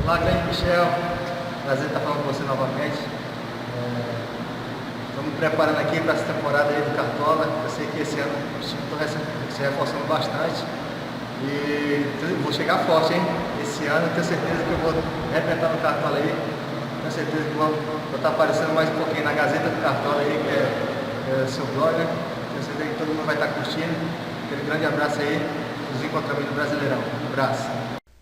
Olá, grande Michel, prazer estar falando com você novamente. Estamos preparando aqui para essa temporada aí do Cartola. Eu sei que esse ano estou se reforçando bastante e vou chegar forte, hein? Esse ano eu tenho certeza que eu vou representar no Cartola aí. Tenho certeza que vou estar aparecendo mais um pouquinho na Gazeta do Cartola aí, que é seu blog, né? Tenho certeza que todo mundo vai estar curtindo. Aquele grande abraço aí, nos encontramos no Brasileirão. Um abraço.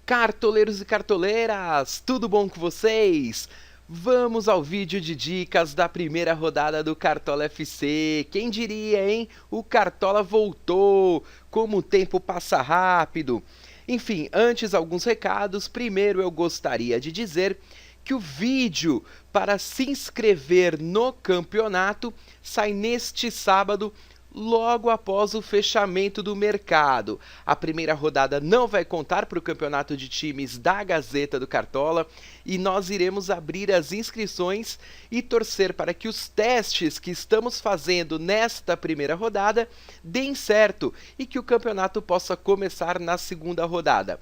Cartoleiros e cartoleiras, tudo bom com vocês? Vamos ao vídeo de dicas da primeira rodada do Cartola FC. Quem diria, hein? O Cartola voltou, como o tempo passa rápido. Enfim, antes alguns recados. Primeiro eu gostaria de dizer que o vídeo para se inscrever no campeonato sai neste sábado, logo após o fechamento do mercado. A primeira rodada não vai contar para o campeonato de times da Gazeta do Cartola e nós iremos abrir as inscrições e torcer para que os testes que estamos fazendo nesta primeira rodada deem certo e que o campeonato possa começar na segunda rodada.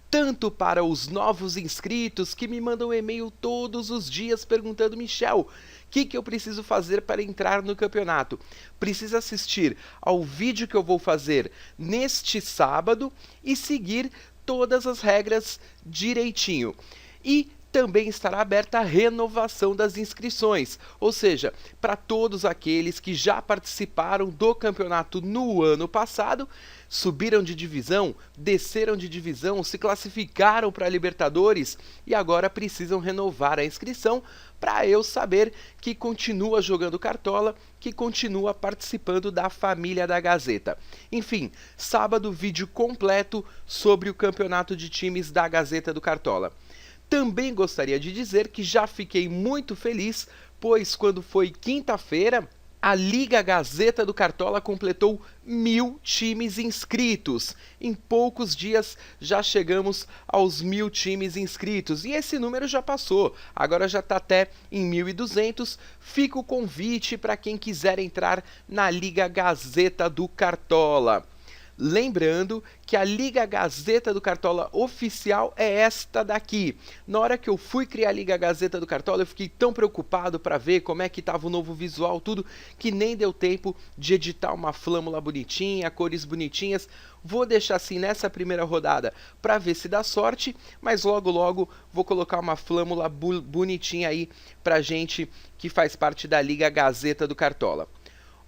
Tanto para os novos inscritos que me mandam e-mail todos os dias perguntando: Michel, o que eu preciso fazer para entrar no campeonato? Precisa assistir ao vídeo que eu vou fazer neste sábado e seguir todas as regras direitinho. E também estará aberta a renovação das inscrições, ou seja, para todos aqueles que já participaram do campeonato no ano passado, subiram de divisão, desceram de divisão, se classificaram para a Libertadores e agora precisam renovar a inscrição para eu saber que continua jogando Cartola, que continua participando da família da Gazeta. Enfim, sábado vídeo completo sobre o campeonato de times da Gazeta do Cartola. Também gostaria de dizer que já fiquei muito feliz, pois quando foi quinta-feira, a Liga Gazeta do Cartola completou 1000 times inscritos. Em poucos dias já chegamos aos 1000 times inscritos e esse número já passou, agora já está até em 1200. Fica o convite para quem quiser entrar na Liga Gazeta do Cartola. Lembrando que a Liga Gazeta do Cartola oficial é esta daqui. Na hora que eu fui criar a Liga Gazeta do Cartola, eu fiquei tão preocupado para ver como é que estava o novo visual, tudo, que nem deu tempo de editar uma flâmula bonitinha, cores bonitinhas. Vou deixar assim nessa primeira rodada para ver se dá sorte, mas logo logo vou colocar uma flâmula bonitinha aí pra gente que faz parte da Liga Gazeta do Cartola.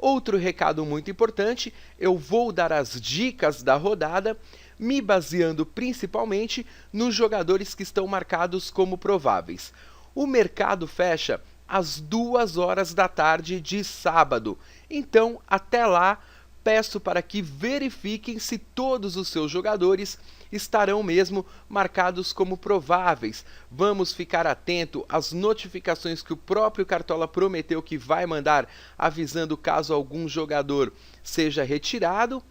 Outro recado muito importante, eu vou dar as dicas da rodada, me baseando principalmente nos jogadores que estão marcados como prováveis. O mercado fecha às 2 horas da tarde de sábado, então até lá peço para que verifiquem se todos os seus jogadores estarão mesmo marcados como prováveis. Vamos ficar atento às notificações que o próprio Cartola prometeu que vai mandar, avisando caso algum jogador seja retirado,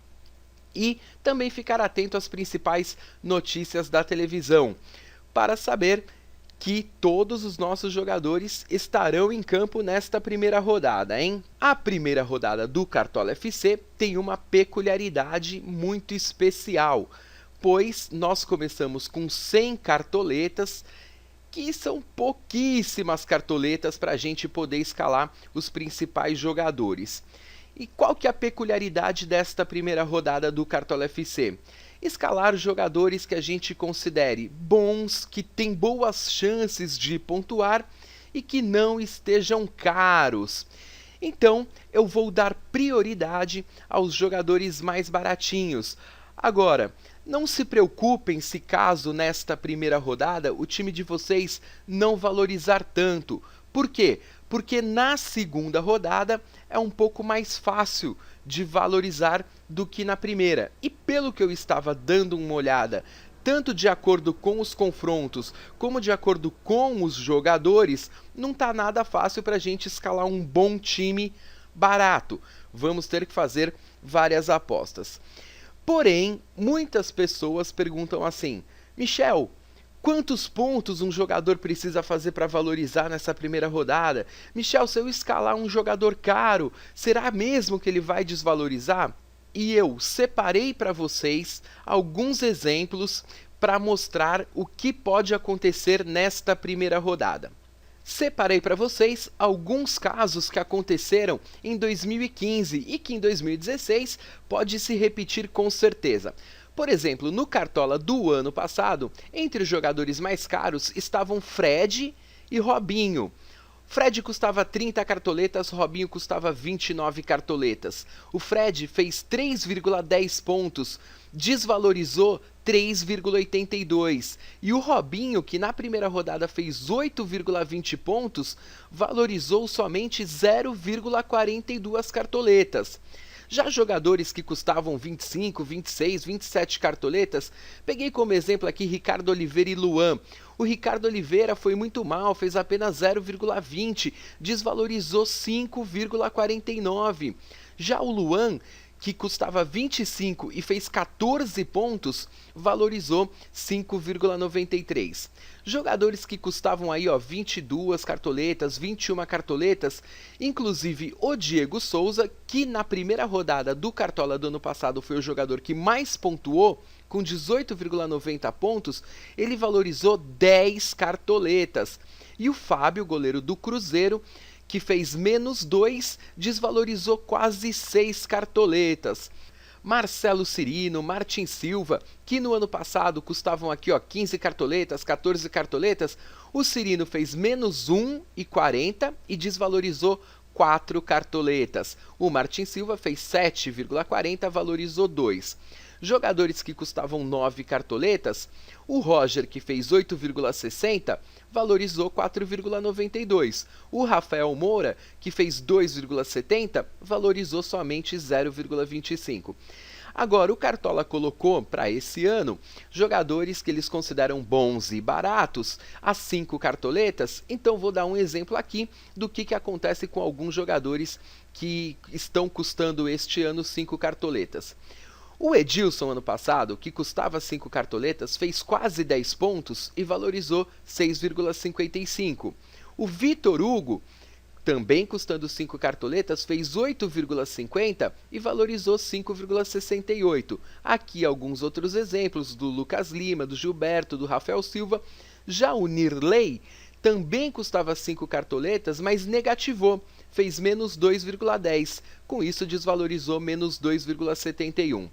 e também ficar atento às principais notícias da televisão, para saber que todos os nossos jogadores estarão em campo nesta primeira rodada, hein? A primeira rodada do Cartola FC tem uma peculiaridade muito especial, pois nós começamos com 100 cartoletas, que são pouquíssimas cartoletas para a gente poder escalar os principais jogadores. E qual que é a peculiaridade desta primeira rodada do Cartola FC? Escalar jogadores que a gente considere bons, que têm boas chances de pontuar e que não estejam caros. Então, eu vou dar prioridade aos jogadores mais baratinhos. Agora, não se preocupem se caso nesta primeira rodada o time de vocês não valorizar tanto. Por quê? Porque na segunda rodada é um pouco mais fácil de valorizar do que na primeira. E pelo que eu estava dando uma olhada, tanto de acordo com os confrontos, como de acordo com os jogadores, não está nada fácil para a gente escalar um bom time barato. Vamos ter que fazer várias apostas. Porém, muitas pessoas perguntam assim: Michel, quantos pontos um jogador precisa fazer para valorizar nessa primeira rodada? Michel, se eu escalar um jogador caro, será mesmo que ele vai desvalorizar? e eu separei para vocês alguns exemplos para mostrar o que pode acontecer nesta primeira rodada. Separei para vocês alguns casos que aconteceram em 2015 e que em 2016 pode se repetir com certeza. Por exemplo, no Cartola do ano passado, entre os jogadores mais caros estavam Fred e Robinho. Fred custava 30 cartoletas, Robinho custava 29 cartoletas. O Fred fez 3,10 pontos, desvalorizou 3,82. E o Robinho, que na primeira rodada fez 8,20 pontos, valorizou somente 0,42 cartoletas. Já jogadores que custavam 25, 26, 27 cartoletas, peguei como exemplo aqui Ricardo Oliveira e Luan. O Ricardo Oliveira foi muito mal, fez apenas 0,20, desvalorizou 5,49. Já o Luan, que custava 25 e fez 14 pontos, valorizou 5,93. Jogadores que custavam aí 22 cartoletas, 21 cartoletas, inclusive o Diego Souza, que na primeira rodada do Cartola do ano passado foi o jogador que mais pontuou, com 18,90 pontos, ele valorizou 10 cartoletas. E o Fábio, goleiro do Cruzeiro, que fez -2, desvalorizou quase 6 cartoletas. Marcelo Cirino, Martin Silva, que no ano passado custavam aqui 15 cartoletas, 14 cartoletas, o Cirino fez -1,40 e desvalorizou 4 cartoletas. O Martin Silva fez 7,40, valorizou 2. Jogadores que custavam 9 cartoletas, o Roger, que fez 8,60, valorizou 4,92. O Rafael Moura, que fez 2,70, valorizou somente 0,25. Agora, o Cartola colocou para esse ano jogadores que eles consideram bons e baratos, as 5 cartoletas. Então, vou dar um exemplo aqui do que acontece com alguns jogadores que estão custando este ano 5 cartoletas. O Edilson, ano passado, que custava 5 cartoletas, fez quase 10 pontos e valorizou 6,55. O Vitor Hugo, também custando 5 cartoletas, fez 8,50 e valorizou 5,68. Aqui alguns outros exemplos do Lucas Lima, do Gilberto, do Rafael Silva. Já o Nirley também custava 5 cartoletas, mas negativou, fez -2,10. Com isso, desvalorizou -2,71.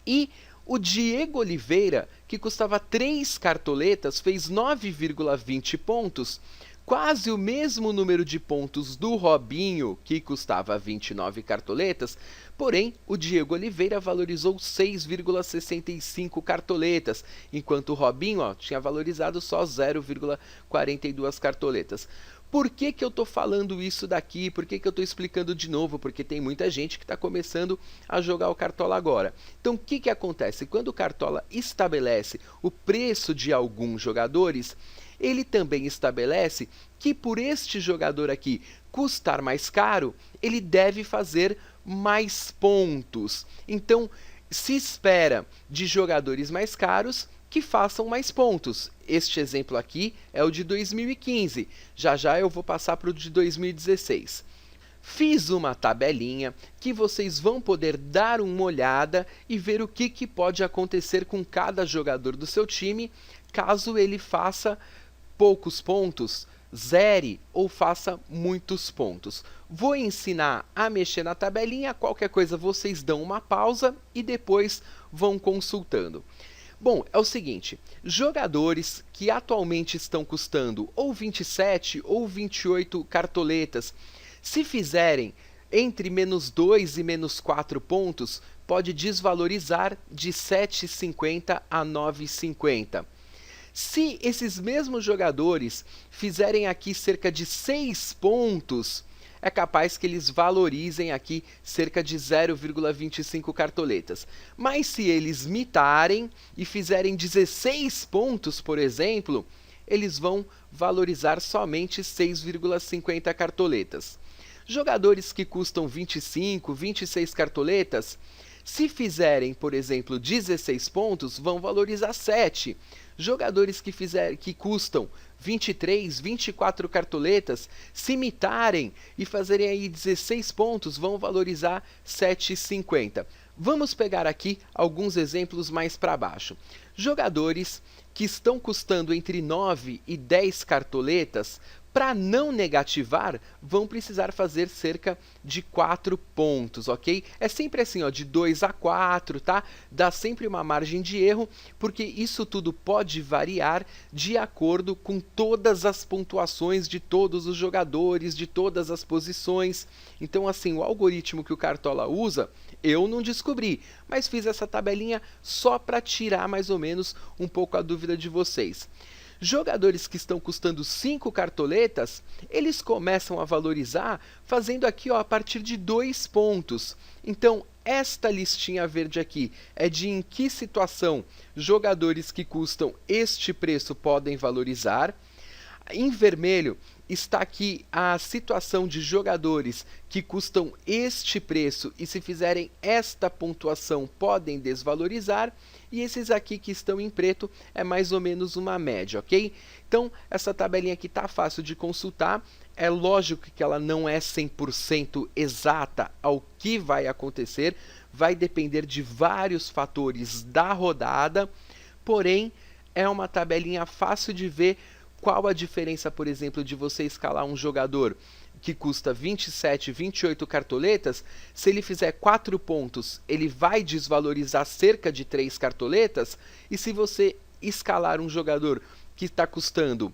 E o Diego Oliveira, que custava 3 cartoletas, fez 9,20 pontos, quase o mesmo número de pontos do Robinho, que custava 29 cartoletas, porém o Diego Oliveira valorizou 6,65 cartoletas, enquanto o Robinho tinha valorizado só 0,42 cartoletas. Por que eu estou falando isso daqui? Por que eu estou explicando de novo? Porque tem muita gente que está começando a jogar o Cartola agora. Então, o que acontece? Quando o Cartola estabelece o preço de alguns jogadores, ele também estabelece que por este jogador aqui custar mais caro, ele deve fazer mais pontos. Então, se espera de jogadores mais caros que façam mais pontos. Este exemplo aqui é o de 2015. Já já eu vou passar para o de 2016. Fiz uma tabelinha que vocês vão poder dar uma olhada e ver o que pode acontecer com cada jogador do seu time, caso ele faça poucos pontos, zere ou faça muitos pontos. Vou ensinar a mexer na tabelinha, qualquer coisa vocês dão uma pausa e depois vão consultando. Bom, é o seguinte, jogadores que atualmente estão custando ou 27 ou 28 cartoletas, se fizerem entre -2 e -4 pontos, pode desvalorizar de 7,50 a 9,50. Se esses mesmos jogadores fizerem aqui cerca de 6 pontos, é capaz que eles valorizem aqui cerca de 0,25 cartoletas. Mas se eles mitarem e fizerem 16 pontos, por exemplo, eles vão valorizar somente 6,50 cartoletas. Jogadores que custam 25, 26 cartoletas, Se fizerem, por exemplo, 16 pontos, vão valorizar 7. Jogadores que custam 23, 24 cartoletas, se imitarem e fazerem aí 16 pontos, vão valorizar 7,50. Vamos pegar aqui alguns exemplos mais para baixo. Jogadores que estão custando entre 9 e 10 cartoletas, para não negativar, vão precisar fazer cerca de 4 pontos, ok? É sempre assim, ó, de 2 a 4, tá? Dá sempre uma margem de erro, porque isso tudo pode variar de acordo com todas as pontuações de todos os jogadores, de todas as posições. Então, assim, o algoritmo que o Cartola usa, eu não descobri, mas fiz essa tabelinha só para tirar mais ou menos um pouco a dúvida de vocês. Jogadores que estão custando 5 cartoletas, eles começam a valorizar fazendo aqui, ó, a partir de 2 pontos. Então, esta listinha verde aqui é de em que situação jogadores que custam este preço podem valorizar. Em vermelho está aqui a situação de jogadores que custam este preço e se fizerem esta pontuação podem desvalorizar. E esses aqui que estão em preto é mais ou menos uma média, ok? Então, essa tabelinha aqui está fácil de consultar. É lógico que ela não é 100% exata ao que vai acontecer. Vai depender de vários fatores da rodada. Porém, é uma tabelinha fácil de ver qual a diferença, por exemplo, de você escalar um jogador que custa 27, 28 cartoletas. Se ele fizer 4 pontos, ele vai desvalorizar cerca de 3 cartoletas. E se você escalar um jogador que está custando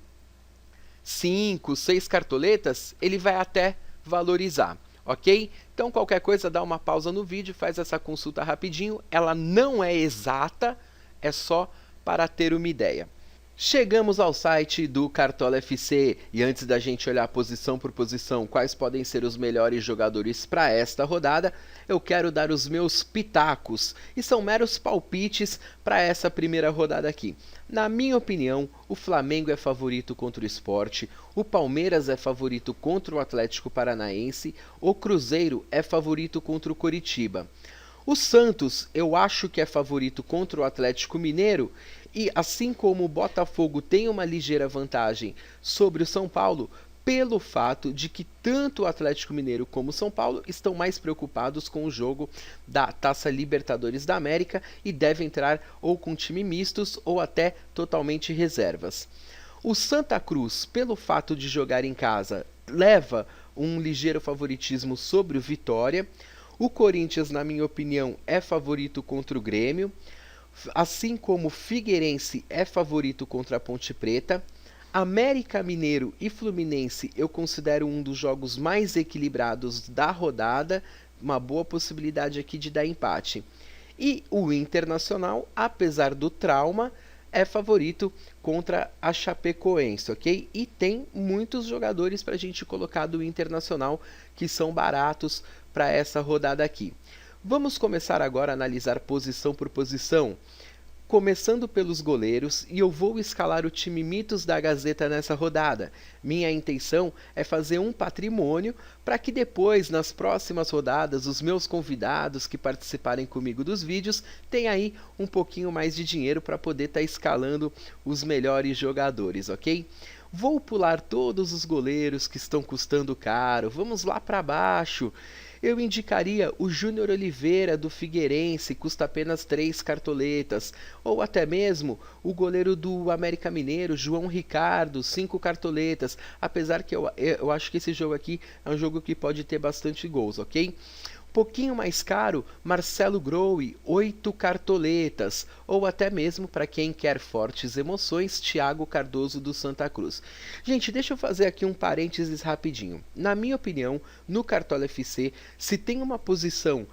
5, 6 cartoletas, ele vai até valorizar, ok? Então, qualquer coisa, dá uma pausa no vídeo, faz essa consulta rapidinho. Ela não é exata, é só para ter uma ideia. Chegamos ao site do Cartola FC e antes da gente olhar posição por posição quais podem ser os melhores jogadores para esta rodada, eu quero dar os meus pitacos e são meros palpites para essa primeira rodada aqui. Na minha opinião, o Flamengo é favorito contra o Sport, o Palmeiras é favorito contra o Atlético Paranaense, o Cruzeiro é favorito contra o Coritiba. O Santos eu acho que é favorito contra o Atlético Mineiro e assim como o Botafogo tem uma ligeira vantagem sobre o São Paulo, pelo fato de que tanto o Atlético Mineiro como o São Paulo estão mais preocupados com o jogo da Taça Libertadores da América e devem entrar ou com time mistos ou até totalmente reservas. O Santa Cruz, pelo fato de jogar em casa, leva um ligeiro favoritismo sobre o Vitória. O Corinthians, na minha opinião, é favorito contra o Grêmio, assim como o Figueirense é favorito contra a Ponte Preta. América Mineiro e Fluminense eu considero um dos jogos mais equilibrados da rodada, uma boa possibilidade aqui de dar empate. E o Internacional, apesar do trauma, é favorito contra a Chapecoense, ok? E tem muitos jogadores para a gente colocar do Internacional que são baratos para essa rodada aqui. Vamos começar agora a analisar posição por posição, começando pelos goleiros, e eu vou escalar o time mitos da Gazeta nessa rodada. Minha intenção é fazer um patrimônio para que depois, nas próximas rodadas, os meus convidados que participarem comigo dos vídeos tenham aí um pouquinho mais de dinheiro para poder estar escalando os melhores jogadores, ok? Vou pular todos os goleiros que estão custando caro, vamos lá para baixo. Eu indicaria o Júnior Oliveira do Figueirense, custa apenas 3 cartoletas, ou até mesmo o goleiro do América Mineiro, João Ricardo, 5 cartoletas, apesar que eu acho que esse jogo aqui é um jogo que pode ter bastante gols, ok? Pouquinho mais caro, Marcelo Grohe, 8 cartoletas, ou até mesmo para quem quer fortes emoções, Thiago Cardoso do Santa Cruz. Gente, deixa eu fazer aqui um parênteses rapidinho. Na minha opinião, no Cartola FC, se tem uma posição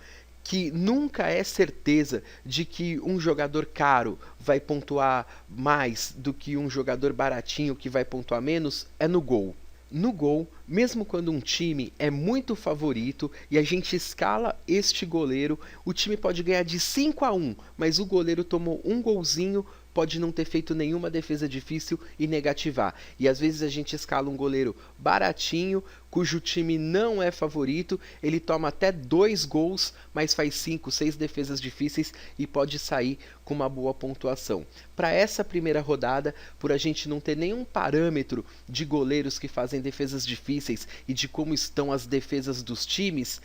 que nunca é certeza de que um jogador caro vai pontuar mais do que um jogador baratinho que vai pontuar menos, é no gol. No gol, Mesmo quando um time é muito favorito e a gente escala este goleiro, o time pode ganhar de 5-1, mas o goleiro tomou um golzinho, pode não ter feito nenhuma defesa difícil e negativar. E às vezes a gente escala um goleiro baratinho, cujo time não é favorito, ele toma até 2 gols, mas faz 5, 6 defesas difíceis e pode sair com uma boa pontuação. Para essa primeira rodada, por a gente não ter nenhum parâmetro de goleiros que fazem defesas difíceis e de como estão as defesas dos times,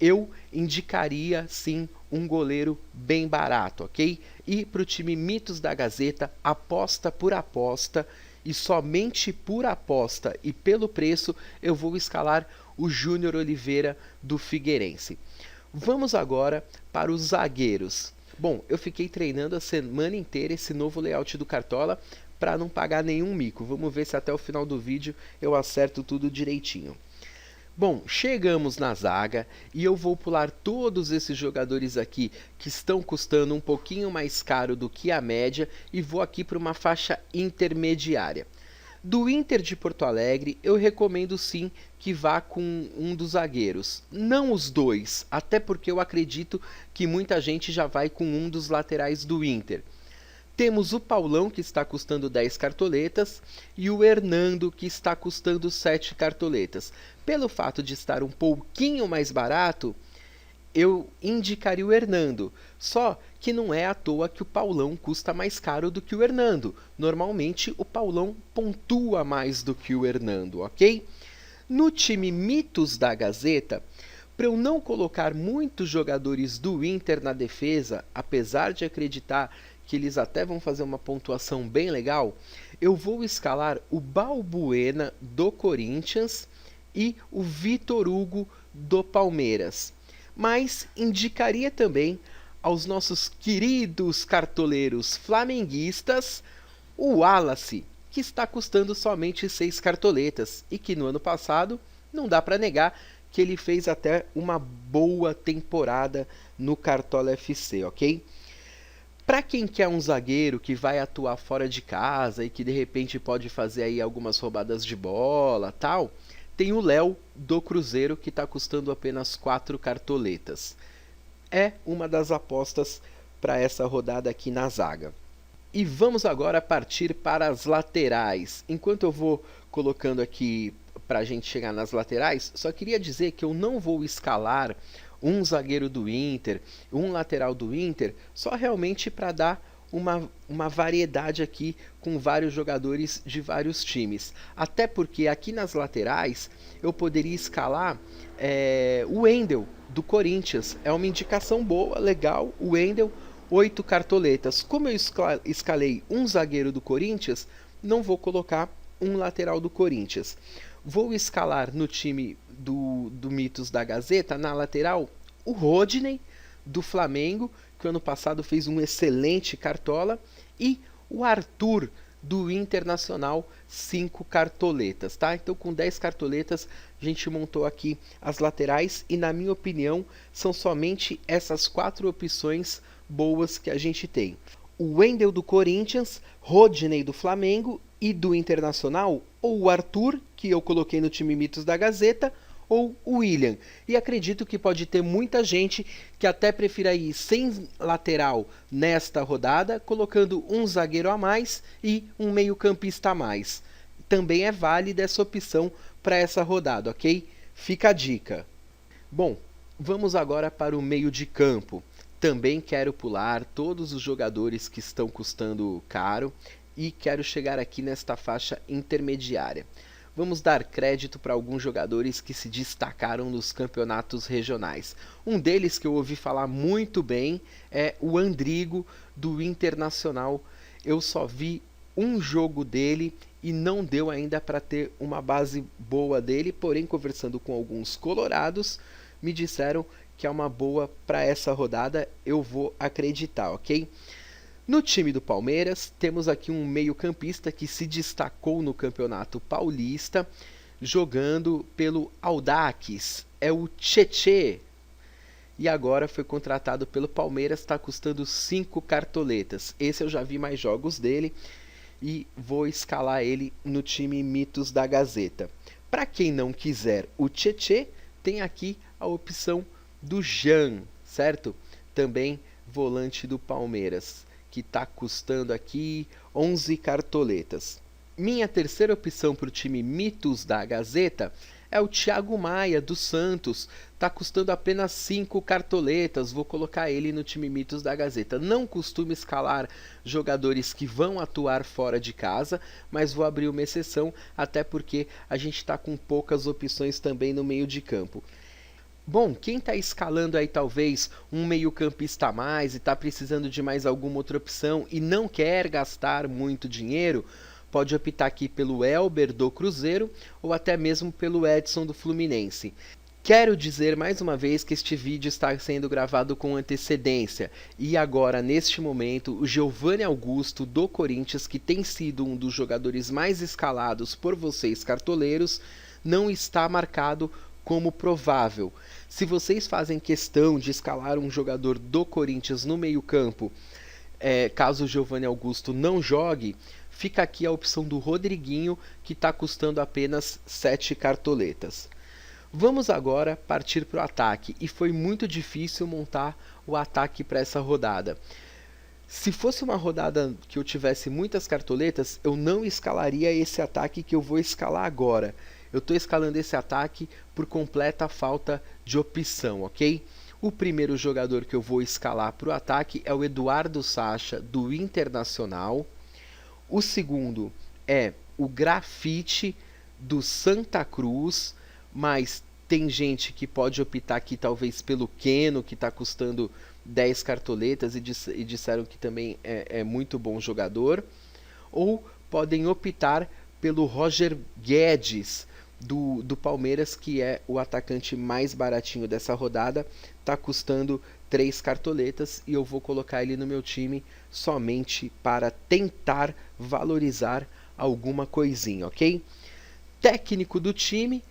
eu indicaria sim um goleiro bem barato, ok? E para o time Mitos da Gazeta, aposta por aposta e somente por aposta e pelo preço eu vou escalar o Júnior Oliveira do Figueirense. Vamos agora para os zagueiros. Bom, eu fiquei treinando a semana inteira esse novo layout do Cartola para não pagar nenhum mico. Vamos ver se até o final do vídeo eu acerto tudo direitinho. Bom, chegamos na zaga e eu vou pular todos esses jogadores aqui que estão custando um pouquinho mais caro do que a média e vou aqui para uma faixa intermediária. Do Inter de Porto Alegre, eu recomendo sim que vá com um dos zagueiros. Não os dois, até porque eu acredito que muita gente já vai com um dos laterais do Inter. Temos o Paulão, que está custando 10 cartoletas, e o Hernando, que está custando 7 cartoletas. Pelo fato de estar um pouquinho mais barato, eu indicaria o Hernando. Só que não é à toa que o Paulão custa mais caro do que o Hernando. Normalmente, o Paulão pontua mais do que o Hernando, ok? No time Mitos da Gazeta, para eu não colocar muitos jogadores do Inter na defesa, apesar de acreditar que eles até vão fazer uma pontuação bem legal, eu vou escalar o Balbuena do Corinthians e o Vitor Hugo do Palmeiras. Mas indicaria também aos nossos queridos cartoleiros flamenguistas o Wallace, que está custando somente 6 cartoletas e que no ano passado não dá para negar que ele fez até uma boa temporada no Cartola FC, ok? Para quem quer um zagueiro que vai atuar fora de casa e que de repente pode fazer aí algumas roubadas de bola, tal, tem o Léo do Cruzeiro que está custando apenas 4 cartoletas. É uma das apostas para essa rodada aqui na zaga. E vamos agora partir para as laterais. Enquanto eu vou colocando aqui para a gente chegar nas laterais, só queria dizer que eu não vou escalar um zagueiro do Inter, um lateral do Inter, só realmente para dar uma variedade aqui com vários jogadores de vários times. Até porque aqui nas laterais eu poderia escalar o Wendel do Corinthians. É uma indicação boa, legal, o Wendel, 8 cartoletas. Como eu escalei um zagueiro do Corinthians, não vou colocar um lateral do Corinthians. Vou escalar no time do Mitos da Gazeta, na lateral, o Rodney, do Flamengo, que ano passado fez um excelente cartola, e o Arthur, do Internacional, 5 cartoletas, tá? Então com 10 cartoletas a gente montou aqui as laterais e na minha opinião são somente essas 4 opções boas que a gente tem. O Wendel do Corinthians, Rodney do Flamengo e do Internacional, ou o Arthur, que eu coloquei no time Mitos da Gazeta, ou o William. E acredito que pode ter muita gente que até prefira ir sem lateral nesta rodada, colocando um zagueiro a mais e um meio-campista a mais. Também é válida essa opção para essa rodada, ok? Fica a dica. Bom, vamos agora para o meio de campo. Também quero pular todos os jogadores que estão custando caro e quero chegar aqui nesta faixa intermediária. Vamos dar crédito para alguns jogadores que se destacaram nos campeonatos regionais. Um deles que eu ouvi falar muito bem é o Andrigo do Internacional. Eu só vi um jogo dele e não deu ainda para ter uma base boa dele, porém conversando com alguns colorados, me disseram que é uma boa para essa rodada, eu vou acreditar, ok? No time do Palmeiras, temos aqui um meio-campista que se destacou no Campeonato Paulista, jogando pelo Audax, é o Tchê. E agora foi contratado pelo Palmeiras, está custando 5 cartoletas. Esse eu já vi mais jogos dele e vou escalar ele no time Mitos da Gazeta. Para quem não quiser o Tchê, tem aqui a opção do Jean, certo? Também volante do Palmeiras, que está custando aqui 11 cartoletas. Minha terceira opção para o time Mitos da Gazeta é o Thiago Maia, do Santos. Está custando apenas 5 cartoletas. Vou colocar ele no time Mitos da Gazeta. Não costumo escalar jogadores que vão atuar fora de casa, mas vou abrir uma exceção, até porque a gente está com poucas opções também no meio de campo. Bom, quem está escalando aí talvez um meio-campista a mais e está precisando de mais alguma outra opção e não quer gastar muito dinheiro, pode optar aqui pelo Elber do Cruzeiro ou até mesmo pelo Edson do Fluminense. Quero dizer mais uma vez que este vídeo está sendo gravado com antecedência e agora, neste momento, o Giovanni Augusto do Corinthians, que tem sido um dos jogadores mais escalados por vocês cartoleiros, não está marcado como provável. Se vocês fazem questão de escalar um jogador do Corinthians no meio-campo, caso o Giovanni Augusto não jogue, fica aqui a opção do Rodriguinho, que está custando apenas 7 cartoletas. Vamos agora partir para o ataque, e foi muito difícil montar o ataque para essa rodada. Se fosse uma rodada que eu tivesse muitas cartoletas, eu não escalaria esse ataque que eu vou escalar agora. Eu estou escalando esse ataque por completa falta de opção, ok? O primeiro jogador que eu vou escalar para o ataque é o Eduardo Sacha, do Internacional. O segundo é o Grafite, do Santa Cruz, mas tem gente que pode optar aqui talvez pelo Keno, que está custando 10 cartoletas e disseram que também é muito bom jogador. Ou podem optar pelo Roger Guedes, do Palmeiras, que é o atacante mais baratinho dessa rodada, está custando 3 cartoletas e eu vou colocar ele no meu time somente para tentar valorizar alguma coisinha, ok? Técnico do time,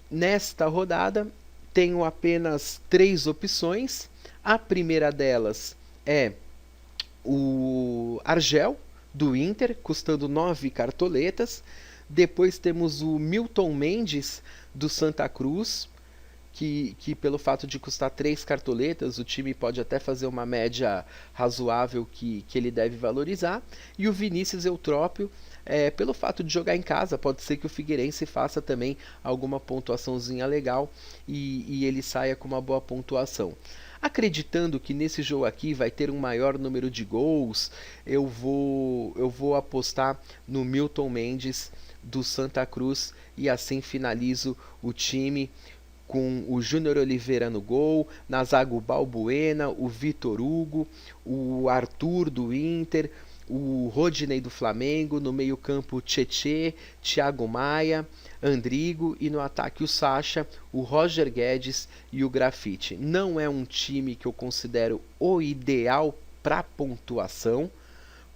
nesta rodada tenho apenas 3 opções. A primeira delas é o Argel, do Inter, custando 9 cartoletas. Depois temos o Milton Mendes, do Santa Cruz, que pelo fato de custar 3 cartoletas, o time pode até fazer uma média razoável que ele deve valorizar. E o Vinícius Eutrópio, pelo fato de jogar em casa, pode ser que o Figueirense faça também alguma pontuaçãozinha legal e ele saia com uma boa pontuação. Acreditando que nesse jogo aqui vai ter um maior número de gols, eu vou apostar no Milton Mendes, do Santa Cruz, e assim finalizo o time com o Júnior Oliveira no gol, na zaga o Balbuena, o Vitor Hugo, o Arthur do Inter, o Rodinei do Flamengo, no meio campo o Tchê, Thiago Maia, Andrigo, e no ataque o Sacha, o Roger Guedes e o Grafite. Não é um time que eu considero o ideal para pontuação,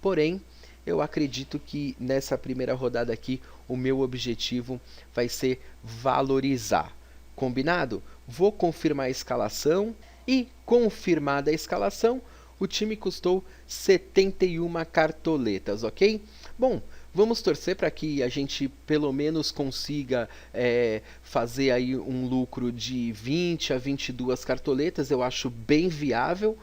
porém eu acredito que nessa primeira rodada aqui o meu objetivo vai ser valorizar. Combinado? Vou confirmar a escalação e, confirmada a escalação, o time custou 71 cartoletas, ok? Bom, vamos torcer para que a gente pelo menos consiga fazer aí um lucro de 20 a 22 cartoletas, eu acho bem viável.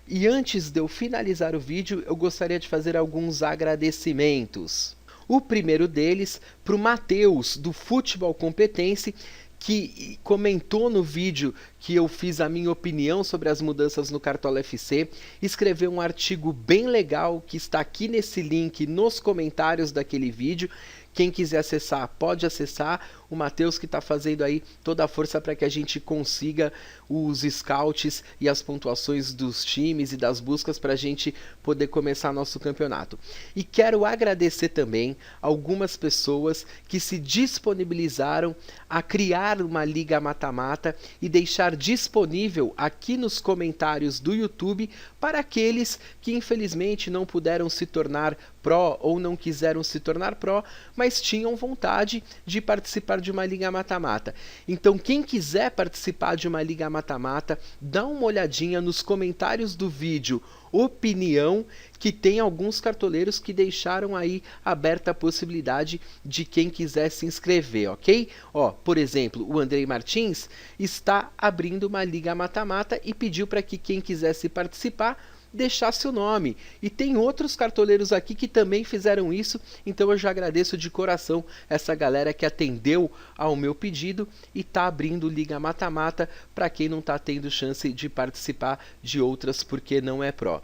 E antes de eu finalizar o vídeo, eu gostaria de fazer alguns agradecimentos. O primeiro deles para o Matheus, do Futebol Competência, que comentou no vídeo que eu fiz a minha opinião sobre as mudanças no Cartola FC, escreveu um artigo bem legal que está aqui nesse link nos comentários daquele vídeo. Quem quiser acessar, pode acessar. O Matheus que está fazendo aí toda a força para que a gente consiga os scouts e as pontuações dos times e das buscas para a gente poder começar nosso campeonato. E quero agradecer também algumas pessoas que se disponibilizaram a criar uma liga mata-mata e deixar disponível aqui nos comentários do YouTube para aqueles que infelizmente não puderam se tornar pró ou não quiseram se tornar pró, mas tinham vontade de participar de uma liga mata-mata. Então quem quiser participar de uma liga mata-mata, dá uma olhadinha nos comentários do vídeo opinião que tem alguns cartoleiros que deixaram aí aberta a possibilidade de quem quiser se inscrever, ok? Ó, por exemplo, o Andrei Martins está abrindo uma liga mata-mata e pediu para que quem quisesse participar deixasse o nome. E tem outros cartoleiros aqui que também fizeram isso, então eu já agradeço de coração essa galera que atendeu ao meu pedido e está abrindo liga mata-mata para quem não está tendo chance de participar de outras porque não é pró.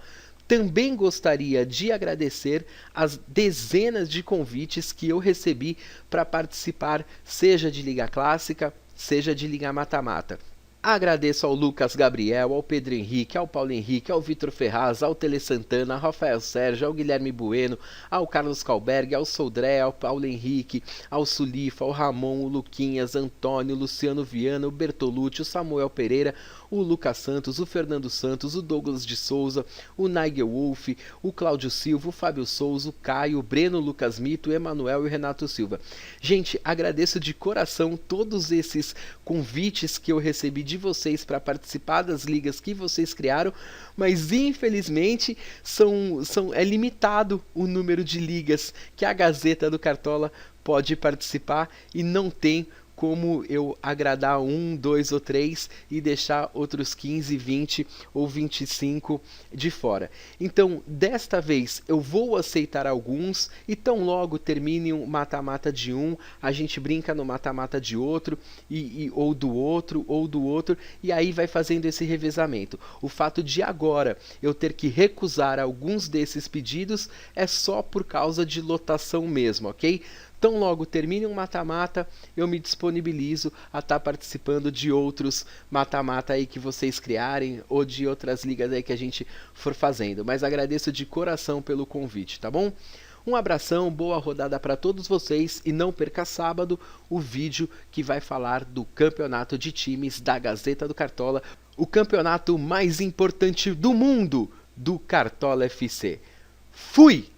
Também gostaria de agradecer as dezenas de convites que eu recebi para participar, seja de Liga Clássica, seja de Liga Mata-Mata. Agradeço ao Lucas Gabriel, ao Pedro Henrique, ao Paulo Henrique, ao Vitor Ferraz, ao Tele Santana, ao Rafael Sérgio, ao Guilherme Bueno, ao Carlos Calberg, ao Soldré, ao Paulo Henrique, ao Sulifa, ao Ramon, o Luquinhas, Antônio, Luciano Viana, o Bertolucci, o Samuel Pereira, o Lucas Santos, o Fernando Santos, o Douglas de Souza, o Nigel Wolf, o Cláudio Silva, o Fábio Souza, o Caio, o Breno Lucas Mito, o Emanuel e o Renato Silva. Gente, agradeço de coração todos esses convites que eu recebi de vocês para participar das ligas que vocês criaram, mas infelizmente é limitado o número de ligas que a Gazeta do Cartola pode participar e não tem como eu agradar 1, 2 ou 3 e deixar outros 15, 20 ou 25 de fora. Então, desta vez, eu vou aceitar alguns e tão logo termine um mata-mata de um, a gente brinca no mata-mata de outro, ou do outro, e aí vai fazendo esse revezamento. O fato de agora eu ter que recusar alguns desses pedidos é só por causa de lotação mesmo, ok? Tão logo termine um mata-mata, eu me disponibilizo a estar participando de outros mata-mata aí que vocês criarem ou de outras ligas aí que a gente for fazendo. Mas agradeço de coração pelo convite, tá bom? Um abração, boa rodada para todos vocês e não perca sábado o vídeo que vai falar do campeonato de times da Gazeta do Cartola, o campeonato mais importante do mundo do Cartola FC. Fui!